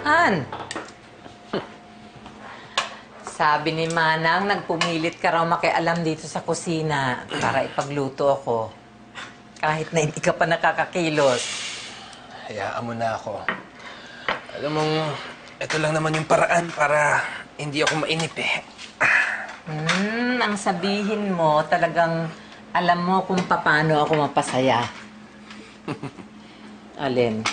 Han, sabi ni Manang, nagpumilit ka raw makialam dito sa kusina para ipagluto ako. Kahit na hindi ka pa nakakakilos. Hayaan mo na ako. Alam mong, ito lang naman yung paraan para hindi ako mainip eh. Ang sabihin mo, talagang alam mo kung paano ako mapasaya. Alin?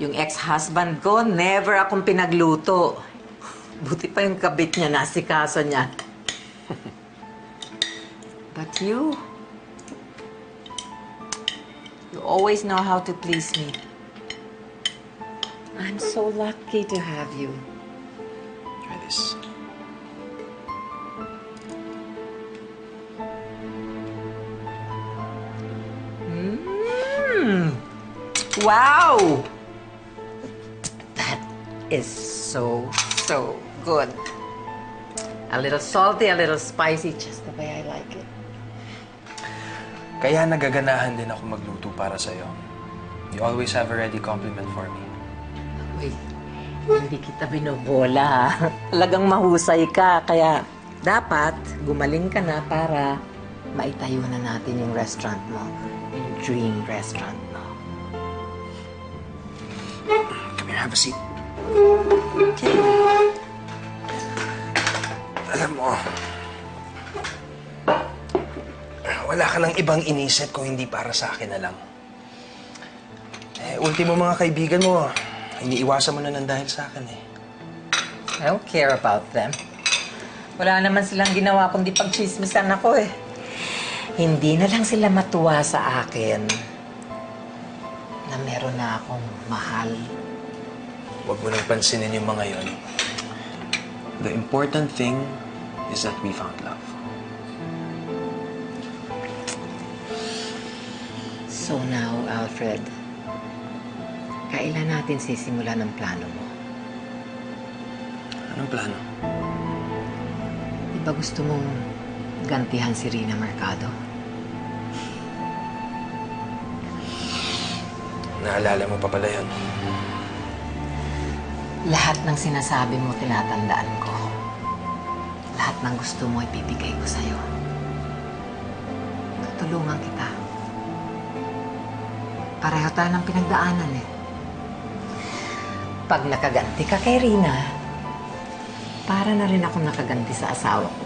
Yung ex-husband ko, never akong pinagluto. Buti pa yung kabit niya, nasikaso niya. But you always know how to please me. I'm so lucky to have you. Try this. Wow! That is so good. A little salty, a little spicy, just the way I like it. Kaya nagaganahan din ako magluto para sa'yo. You always have a ready compliment for me. Uy, hindi kita binobola, ha? Talagang mahusay ka, kaya dapat gumaling ka na para maitayo na natin yung restaurant mo. Yung dream restaurant mo. Come here, have a seat. Alam mo, wala ka nang ibang inisip kung hindi para sa akin na lang. Ultimo mga kaibigan mo, iniiwasan mo na ng dahil sa akin eh. I don't care about them. Wala naman silang ginawa kundi pagchismisan ako eh. Hindi na lang sila matuwa sa akin na meron na akong mahal. Huwag mo nang pansinin yung mga yon. The important thing is that we found love. So now, Alfred, kailan natin sisimulan ang plano mo? Anong plano? Di ba gusto mong gantihan si Rina Mercado? Naalala mo pa pala yun. Lahat ng sinasabi mo, tinatandaan ko. Lahat ng gusto mo, ibibigay ko sa'yo. Tutulungan kita. Pareho tayo ng pinagdaanan eh. Pag nakaganti ka kay Rina, para na rin ako nakaganti sa asawa ko.